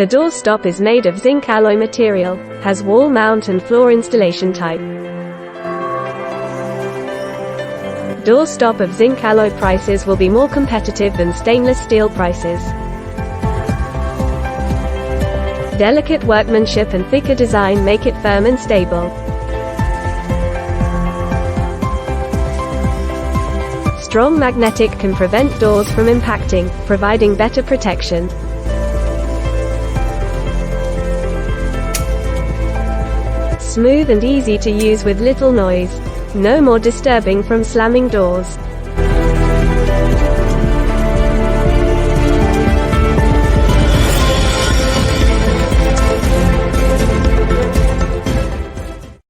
The door stop is made of zinc alloy material, has wall mount and floor installation type. Door stop of zinc alloy prices will be more competitive than stainless steel prices. Delicate workmanship and thicker design make it firm and stable. Strong magnetic can prevent doors from impacting, providing better protection. Smooth and easy to use with little noise. No more disturbing from slamming doors.